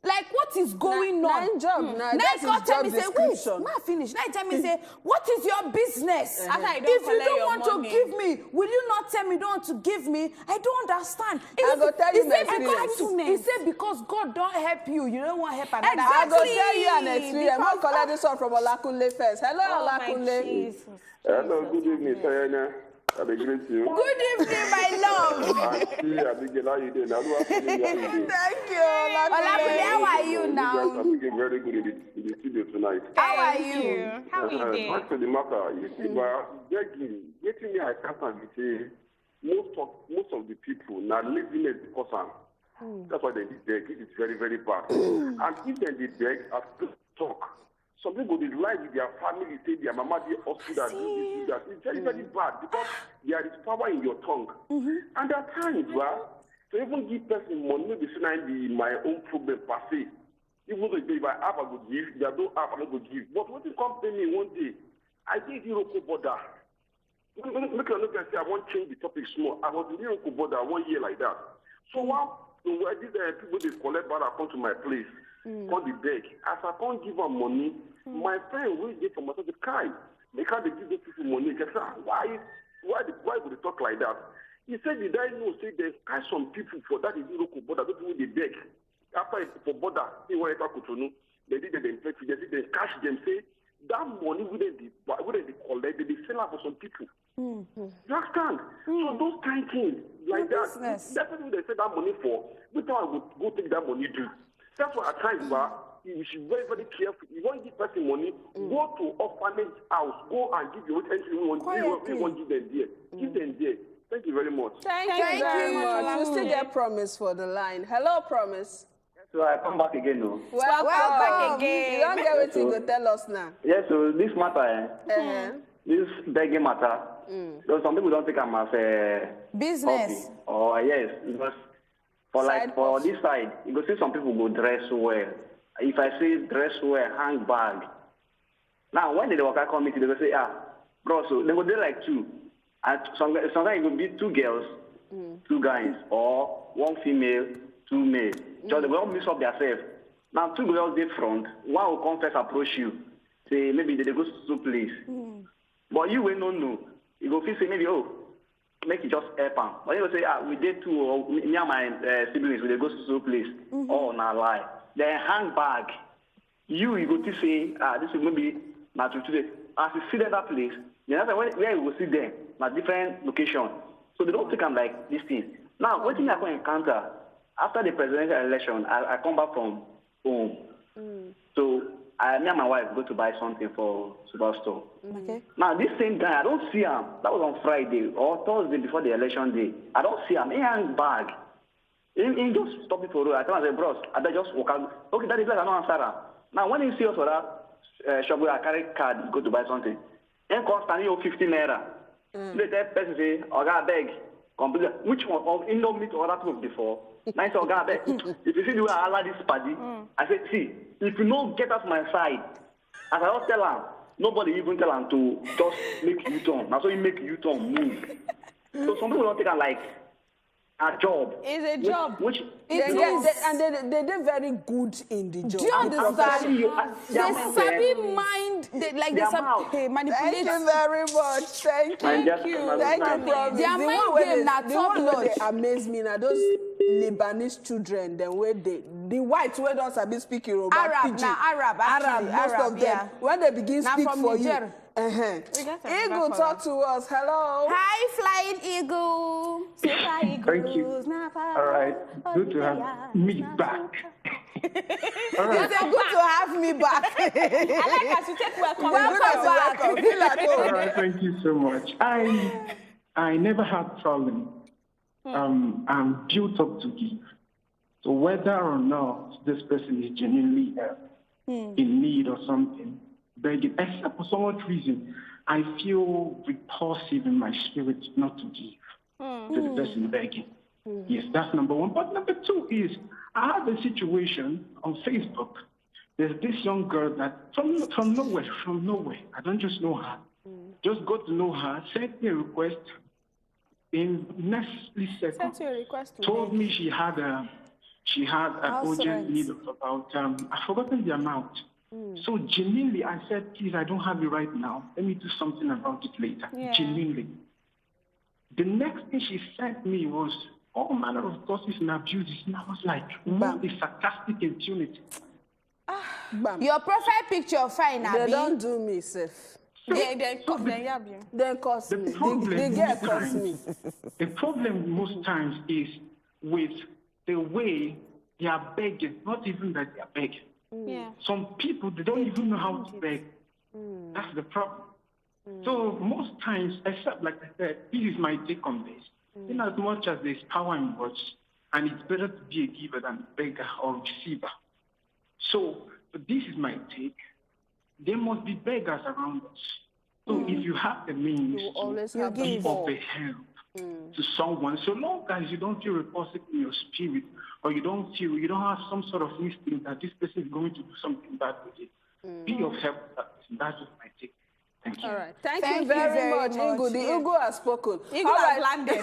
Like, what is going on? Nine job. Now Now job tell me, say, wait, description. now finish. Now tell me, say, what is your business? If You don't want to give me, will you not tell me you don't want to give me? I don't understand. I go tell you my experience. He said because God don't help you, you don't want help another. I go tell you an experience. I'm going to collect this one from Olakunle first. Hello, Olakunle. Hello, good evening, Sayana. I greet you. Good evening, my love. Thank you. Olakunle, how are you now? I'm very good in the studio tonight. How are you? How are you doing? Back to the matter, you see, but begging, getting me, I can't say most of the people now living it because that's why they beg. It is very, very bad. And if they beg, I still talk. Some people they lie with their family, say their mama did hospital, do that. It's very, very bad because there is power in your tongue. And there are times where to even give person money, maybe be my own problem per se. Even though if I have, I go give. If I don't have, I don't go give. But when you come to me one day, I did Iroko border. Look at say I want to change the topic small. I was in Iroko border 1 year like that. So when I did people they collect back, I come to my place. Call the beg. As I can't give them money, my friend will get from myself the kind. They can't give those people money. They say, why would they talk like that? He said, did I know, say there's some people for that is local border, those people they beg. After for border, they want to talk to know. They did the infect, they cash them, say that money wouldn't they collect, they sell out for some people. You understand? So those kind of things like that, that's what they say that money for. We thought I would go take that money do. That's why at times, you should be very, very careful. You want to give person money, go to orphanage house, go and give your entry. We want to give them there. Give them there. Thank you very much. Thank you very much. You still get Promise for the line. Hello, Promise. So I come back again, no? Welcome back again. You don't get what you go tell us now. Yes, so this matter, this begging matter, so some people don't take them as a business. Hobby. Or yes, because for this side, you go see some people go dress well. If I say dress well, hang bag. Now when they walk out committee, they go say, bro, so they go there like two. And sometimes it will be two girls, two guys, or one female, two male. So they will all mix up themselves. Now two girls they front, one will come first approach you, say maybe they go to place. But you will not know. You go feel say maybe make it just help them. But you will say we did two, or me and my siblings we go to place. Oh, nah lie. Then hang bag. You go to say this is maybe not today. As you see that place, you know where you will see them, at different location. So they don't take them like this thing. Now, what thing I can encounter after the presidential election, I come back from home. So me and my wife go to buy something for superstore. Okay. Now this same guy, I don't see him. That was on Friday or Thursday before the election day. I don't see him. He hang bag. He just stop it for road. I tell him, I say, bros, I just walk out. Okay, that is like I don't answer him. Now when you see us for that shop where I carry card, go to buy something. Then constantly 50 naira. Later person say, Oga beg, complete. Which one of in no meet other people before? Now I say, Oga beg. If you see the way I allow this party, I say, see, if you don't get off my side, as I don't tell him, nobody even tell him to just make U-turn. Now so you make U-turn move. So some people don't take it like a job. It's a job. Which and they're very good in the job. Do you understand? They sabi mind, they manipulate. Thank you very much. Thank you. Thank you, Promise. Their mind game na top notch. They amaze me now. Those Lebanese children, then where the whites where don't sabi speak Yoruba, Arab, most of them. Yeah. When they begin Now speak from for Niger. Eagle, talk to us. Hello. Hi, Flying Eagle. Thank you. All right. Good to have me back. All right. It's good to have me back. I like us to take welcome. Welcome back. All right. Thank you so much. I never had problem. I'm built up to give. So whether or not this person is genuinely in need or something, begging, except for some odd reason. I feel repulsive in my spirit not to give to the person begging. Yes, that's number one. But number two is, I have a situation on Facebook. There's this young girl that from nowhere, I don't just know her, just got to know her, sent me a request in next split second, told me she had an urgent need of about, I've forgotten the amount. So genuinely, I said, please, I don't have it right now. Let me do something about it later. Yeah. Genuinely. The next thing she sent me was all manner of gossips and abuses. And I was like, what is sarcastic impunity? Your profile picture fine, Abi. They don't do me, Seth. They cost me. They get cost me. The problem most times is with the way they are begging, not even that they are begging. Yeah. Some people, they don't even know how to beg. That's the problem. So most times, except like I said, this is my take on this. In as much as there's power in words, and it's better to be a giver than a beggar or receiver. So this is my take. There must be beggars around us. So if you have the means to give of a help to someone, so long as you don't feel repulsive in your spirit, or you don't have some sort of instinct that this person is going to do something bad with it, be of help to that person. That's just my take. Thank you. All right. Thank you very much, Igu. The Igu has spoken. Igu has landed.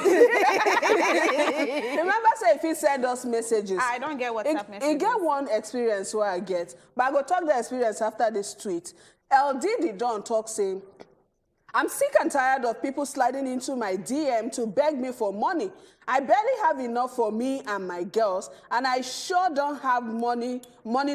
Remember, say if he send us messages. I don't get WhatsApp messages. You get one experience where I get, but I go talk the experience after this tweet. LD don't talk saying, I'm sick and tired of people sliding into my DM to beg me for money. I barely have enough for me and my girls, and I sure don't have money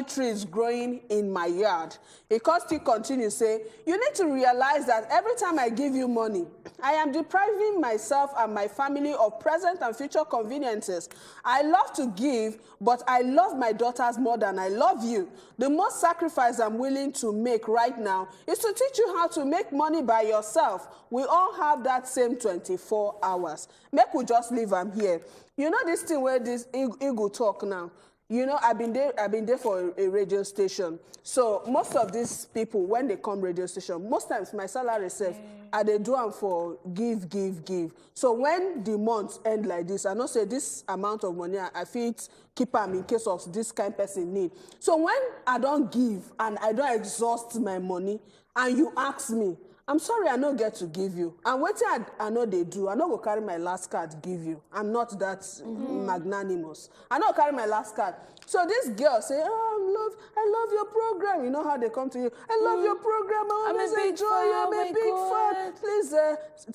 trees growing in my yard. Because he continues to say, you need to realize that every time I give you money, I am depriving myself and my family of present and future conveniences. I love to give, but I love my daughters more than I love you. The most sacrifice I'm willing to make right now is to teach you how to make money by yourself. We all have that same 24 hours. Make we just leave them here. You know this thing where this Igu talk now. You know, I've been there for a radio station. So most of these people, when they come radio station, most times my salary says, they do them for give. So when the months end like this, I know say this amount of money, I feel keep them in case of this kind of person need. So when I don't give and I don't exhaust my money, and you ask me, I'm sorry, I don't get to give you. And what I know they do, I don't go carry my last card give you. I'm not that magnanimous. I don't carry my last card. So this girl say, oh, I love your program. You know how they come to you. I love your program. I always enjoy you. I'm a big fan. Please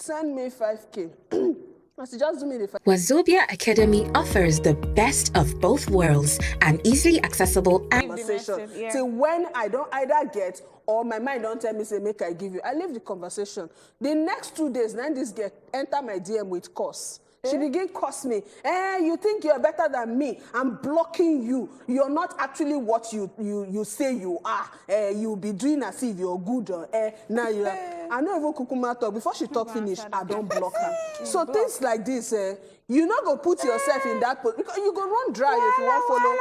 send me 5K. Just do me the Wazobia Academy offers the best of both worlds, an easily accessible conversation. Till when I don't either get or my mind don't tell me, say, make I give you. I leave the conversation. The next 2 days, then this girl enter my DM with curse. She begin curse me. You think you're better than me. I'm blocking you. You're not actually what you say you are. You'll be doing as if you're good. Now you're I know even Kukuma talk. Before she talk finish, I don't block her. So things like this, you not go put yourself in that position. Because you go run dry if you want to follow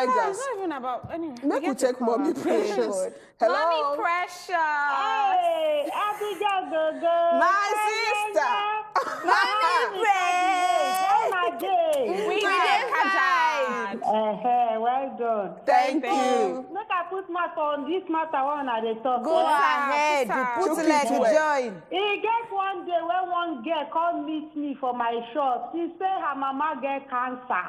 beggars. It's not even about anyway. Make we take Mommy Precious. Hello? Mommy Precious. Hey, Abigail, my sister. Mommy Precious. My day. We did fine. Well done. Thank you. Make I put matter on this matter one at the top. Go ahead. Put leg join. He get one day when one girl come meet me for my shop. She say her mama get cancer.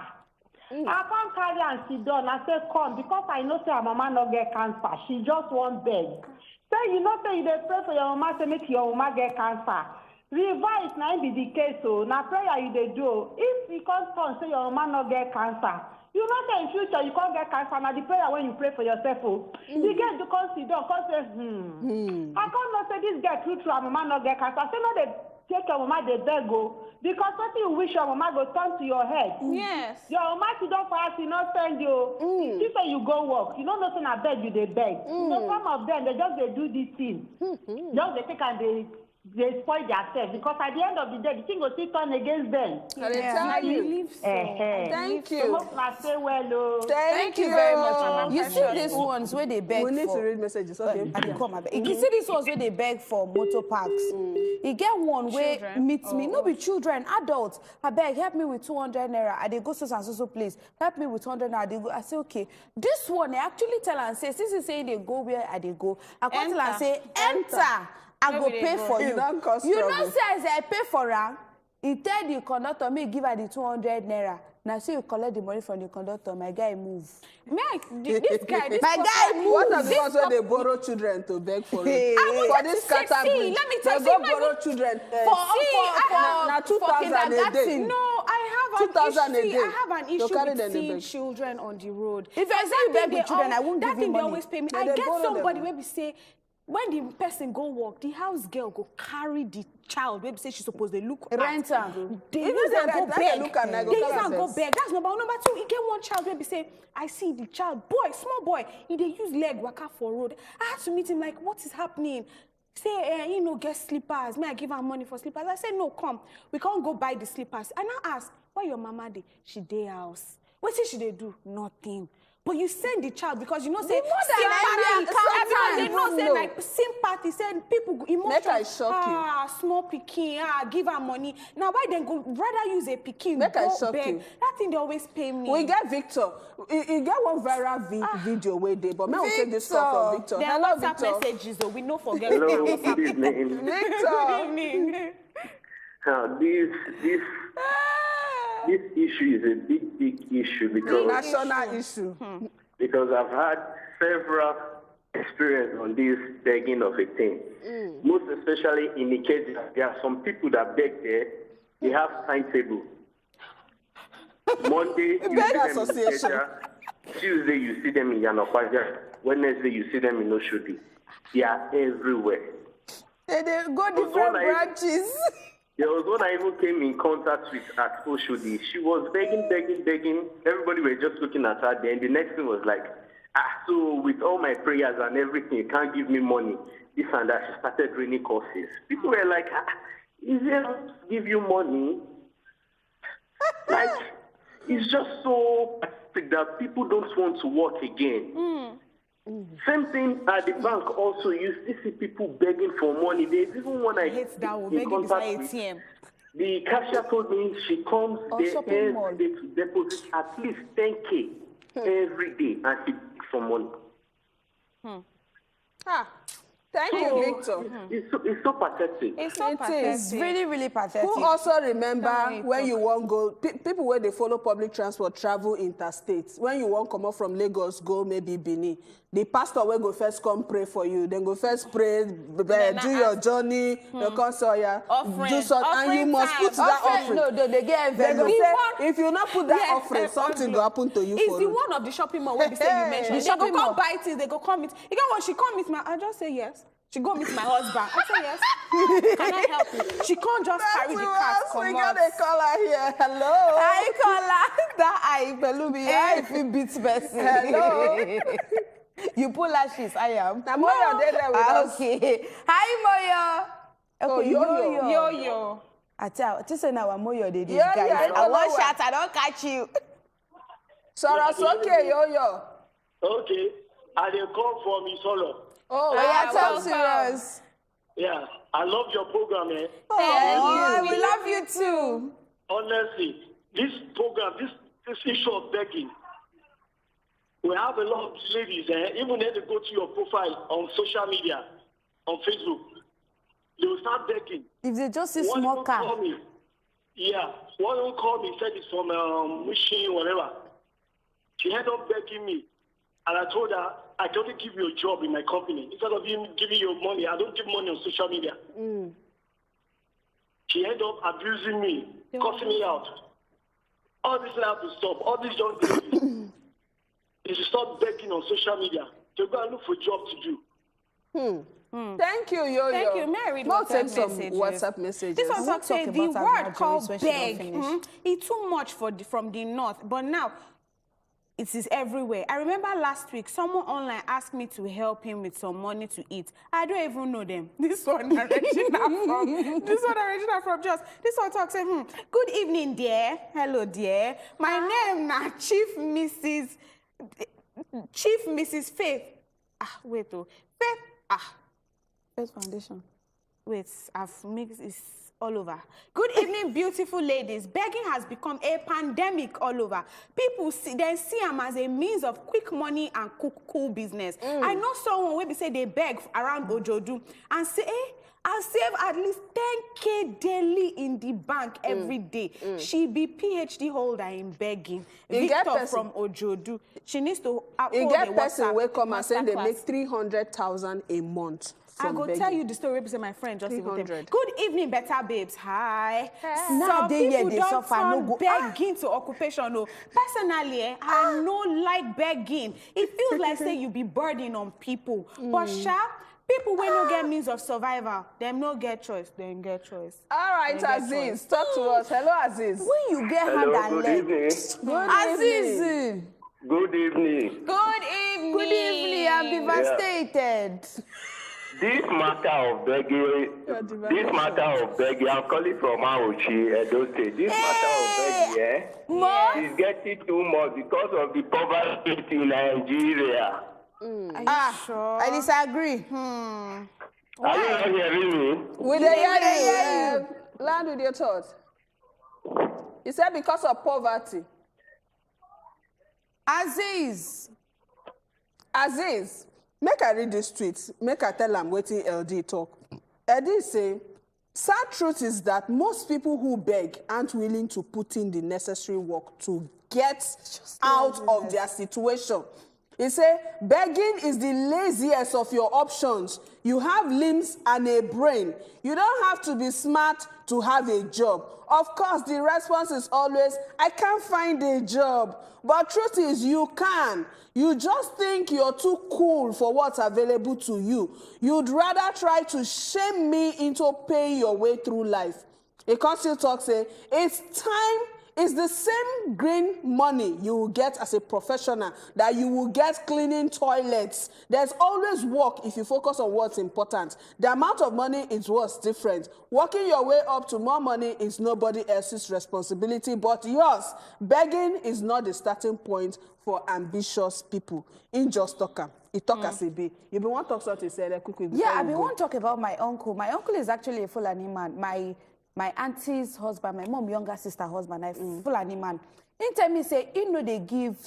I can't carry and sit down. I say come because I know say her mama not get cancer. She just won't beg. Say you know say you dey pray for your mama to make your mama get cancer. Revise now be the case so now prayer you dey do. If you can't come say your mama not get cancer, you know say in future you can't get cancer. Now the prayer when you pray for yourself, the girl to come sit down, come say, I can't not say this girl true her mama not get cancer. Say no they take your mama they beg go because something you wish your mama go turn to your head. Yes. Your mama sit down for us, you not send you. She say you go work. You know nothing I beg you they beg. You know some of them they just they do this thing. Just they take and they they spoil themselves because at the end of the day, the thing will still turn against them. Yeah. Thank you. Thank you very much. You see these ones where they beg for. We need to read messages. Okay. You see these ones where they beg for motor parks. You get one where meets me. No be children, adults. I beg, help me with 200 naira. I they go so and so place. Help me with 200 naira. I say okay. This one they actually tell and say, since is saying they go where I they go. I come tell and say enter. I go pay for you. You don't say as I pay for her. He tell the conductor, me give her the 200 naira. Now see you collect the money from the conductor. My guy move. This guy, my guy move. What are the ones where they borrow children to beg for it? For this category, let me tell you, they go borrow children for 2,000 a day. No, I have 2,000 a day. I have an issue with seeing children on the road. If I say you beg with children, I won't give you money. That thing they always pay me. I get somebody where we say, when the person go work, the house girl go carry the child. Maybe say she's supposed to look rent her. They use and go beg. They use and go beg. That's number one. Number two, you get one child maybe say, I see the child, boy, small boy, he they use leg waka for road. I had to meet him like, what is happening? Say, you know, get slippers. May I give her money for slippers? I said, no, come. We can't go buy the slippers. I now ask, why your mama dey? She dey house. What she they do? Nothing. But you send the child because you know say sympathy. They know say like sympathy. Say people emotion. Make I shock you. Small pikin. Give her money. Now why they go rather use a pikin? Make I shock you. That thing they always pay me. We get Victor. He get one viral video where they. But may we take this call from Victor. There are WhatsApp messages though. We know forget. Hello. Good evening. Victor. Good evening. This issue is a big issue because national issue. Because I've had several experience on this begging of a thing. Most especially in the case that there are some people that beg there, they have timetable. Monday, you see them in Ikeja. Tuesday, you see them in Yanokwaja. Wednesday, you see them in Oshodi. They are everywhere. They go different branches. There was one I even came in contact with at Oshodi. She was begging. Everybody were just looking at her. Then the next thing was like, so with all my prayers and everything, you can't give me money. This and that. She started raining courses. People were like, is there to give you money? Like, it's just so pathetic that people don't want to work again. Same thing at the bank also. You still see people begging for money. There's even one I hate that one. Begging beside ATM. The cashier told me she comes there every day to deposit at least 10K every day and she begs for money. Thank you, Victor. It's so pathetic. It's really, really pathetic. Who also remember when you won't go, people where they follow public transport travel interstate. When you won't come up from Lagos, go maybe Benin. The pastor will go first come pray for you. Then go first pray, do your journey, your console, do something, and you must put that offering. No, they get envelope. If you not put that offering, something will happen to you. It's the one of the shopping mall where they say you mentioned. They go come buy things, they go come meet. You get what? She come meet I just say yes. She go meet my husband. I say yes. Can I help you? She can't just carry the car. We got a caller here. Hello. Hi, caller. That I Pelumi. I feel beats person. Hello. You pull lashes. I am. Now Moyo there with us. Okay. Hi, Moyo. Okay, Yo-yo. I tell you now, Moyo did this guy. I want shot. I don't catch you. Sorry, okay, Yo-yo. Okay. I dey call from Isolo. Oh, yeah, so serious. Yeah, I love your program, eh? Thank you. We love you too. Honestly, this program, this issue of begging, we have a lot of ladies, even when they go to your profile on social media, on Facebook, they will start begging. If they just see small car. One will call me, said it's from Mushin, whatever. She ended up begging me, and I told her, I can only give you a job in my company. Instead of giving you money, I don't give money on social media. She ended up abusing me, cussing me out. All this have to stop. All these young ladies, they should stop begging on social media. They go and look for a job to do. Thank you, Yo-yo. Thank you, Mary. We'll take some WhatsApp messages. This was say the word called beg. It's too much from the north. But now, It is everywhere. I remember last week, someone online asked me to help him with some money to eat. I don't even know them. This one, Regina from Just. This one talks, say, good evening, dear. Hello, dear. My name is Chief Mrs. Faith. Wait, Faith, Faith Foundation. Wait, I've mixed this all over. Good evening, beautiful ladies. Begging has become a pandemic all over. People see them as a means of quick money and cool business. I know someone will be say they beg around Ojodu and say, I'll save at least 10K daily in the bank every day. She be PhD holder in begging. Victor from Ojodu. She needs to you get person will come and say they make 300,000 a month. I go tell you the story because my friend just even them. Good evening, better babes. Hi. Now they don't turn begging to occupation. No. Personally, I no like begging. It feels like say you be burden on people. But people when no get means of survival, them no get choice. Then get choice. All right, Aziz, talk to us. Hello, Aziz. When you get hand and leg. Aziz. Good evening. Good evening. Good evening. I'm devastated. This matter of begging, I'm calling from Aochi, Edo State. This matter of begging, is getting too much because of the poverty in Nigeria. Sure? I disagree. Are you not hearing me? We hear you. Land with your thoughts. You said because of poverty. Aziz, make I read this tweet. Make I tell them wetin LD talk. LD say, sad truth is that most people who beg aren't willing to put in the necessary work to get out of their situation. He say, begging is the laziest of your options. You have limbs and a brain. You don't have to be smart to have a job. Of course, the response is always, I can't find a job. But truth is, you can. You just think you're too cool for what's available to you. You'd rather try to shame me into paying your way through life. A council talk say, it's the same green money you will get as a professional that you will get cleaning toilets. There's always work if you focus on what's important. The amount of money is what's different. Working your way up to more money is nobody else's responsibility but yours. Begging is not the starting point for ambitious people. In just talk. It talk as it be. You be want to talk something, say quickly. Yeah, I want to talk about my uncle. My uncle is actually a Fulani man. My auntie's husband, my mom younger sister husband, I Fulani man. He tell me say, they give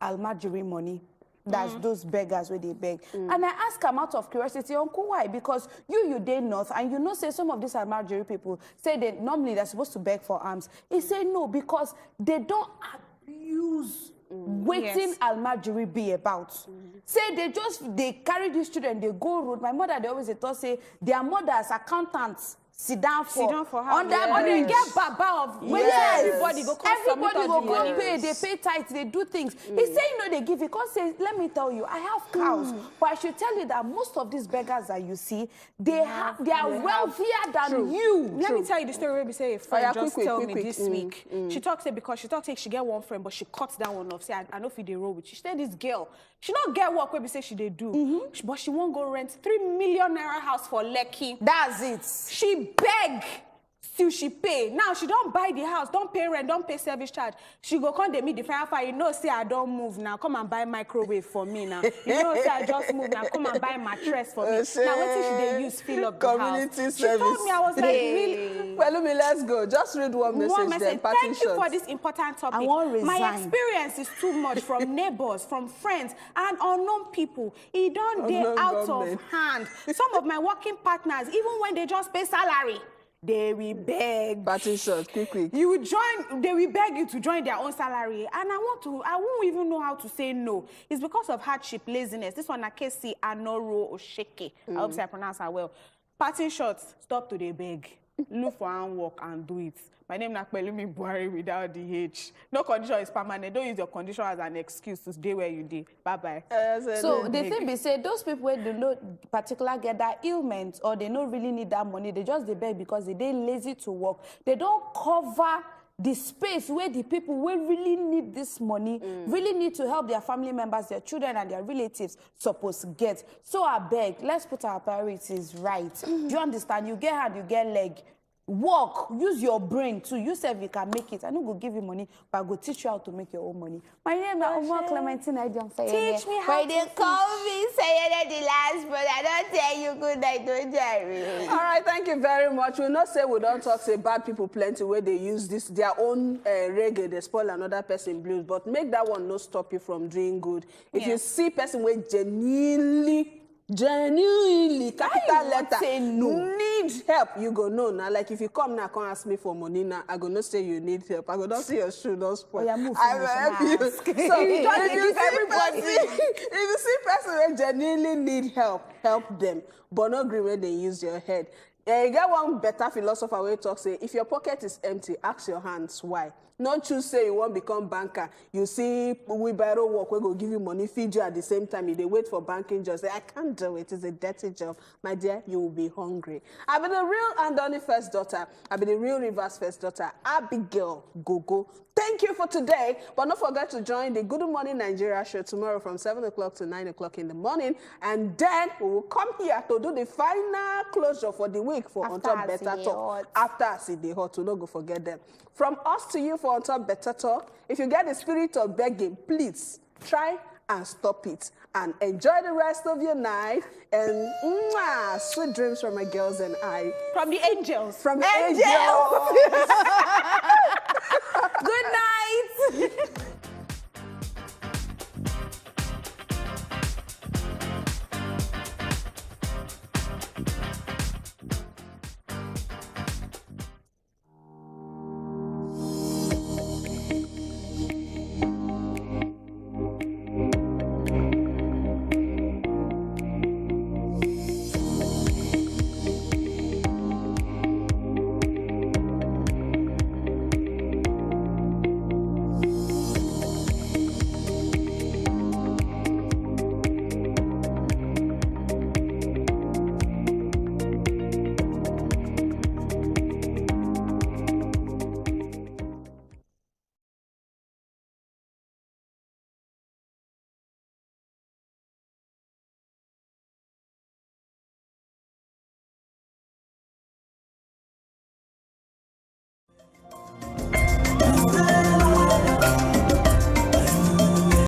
almajiri money. That's those beggars where they beg. And I ask him out of curiosity, uncle, why? Because you dey north, and say some of these almajiri people say that normally they're supposed to beg for alms. He say no, because they don't abuse waiting almajiri be about. Say they carry these children, they go road. My mother, they always thought say their mothers, accountants, sit down for her. They get baba of everybody go pay, they pay tithes, they do things. He say they give it. Because say, let me tell you, I have cows, but I should tell you that most of these beggars that you see, they are wealthier than you. Let me tell you the story where we say a friend just tell me this week. She talks because she talks she get one friend, but she cuts that one off. Say I know if they roll with. She said this girl, she don't get work where we say she they do, but she won't go rent 3 million naira house for Lekki. That's it. She beg till she pay. Now she don't buy the house, don't pay rent, don't pay service charge. She go come dey meet the firefighter. Say I don't move now. Come and buy microwave for me now. Say I just move now. Come and buy mattress for me. Now what should they use fill up the house? She told me, I was like, really? Well, let's go. Just read one message. Thank you for this important topic. I won't resign. My experience is too much from neighbors, from friends, and unknown people. It don't dey out of hand. Some of my working partners, even when they just pay salary, they will beg. Party short, quick. You will join, they will beg you to join their own salary. And I won't even know how to say no. It's because of hardship, laziness. This one, Akesi Anoro Osheke. I hope I pronounce her well. Party short, stop to the beg. Look for one work and do it. My name is Nakpelumi Buhari without the H. No condition is permanent. Don't use your condition as an excuse to stay where you did. Bye-bye. So the thing be say, those people who do not particularly get that ailment or they don't really need that money, they just beg because they lazy to work. They don't cover the space where the people who really need this money, really need to help their family members, their children, and their relatives supposed to get. So I beg, let's put our priorities right. Do you understand? You get hand, you get leg. Work, use your brain too. You say you can make it. I don't go give you money, but I go teach you how to make your own money. My name is Omar Clementine. I don't say teach me how to they call me Sayede the last, but I don't tell you good night, don't Jerry. All right, thank you very much. We'll not say we don't talk, say bad people plenty where they use this, their own reggae, they spoil another person blues, but make that one not stop you from doing good. If you see person with genuinely capital letter say no. need help, you go no. Now like if you come now come ask me for money now, I go not say you need help. I go not see your shoe don't spoil. Oh, yeah, move, I will help you. So if you see person who genuinely need help, help them, but not agree when they use your head. You get one better philosopher where talk say if your pocket is empty, ask your hands why. Not choose say you won't become banker. You see wheelbarrow work, we go give you money, feed you at the same time. You they wait for banking just say, I can't do it. It's a dirty job. My dear, you will be hungry. I be the real Andoni first daughter. I be the real Rivers first daughter. Abigail Gogo. Thank you for today. But don't forget to join the Good Morning Nigeria show tomorrow from 7 o'clock to 9 o'clock in the morning. And then we will come here to do the final closure for the week for On Top Better Talk. After I see the hot, don't go forget them. From us to you for On Top Better Talk. If you get the spirit of begging, please try and stop it. And enjoy the rest of your night. And sweet dreams from my girls and I. From the angels. From the angels.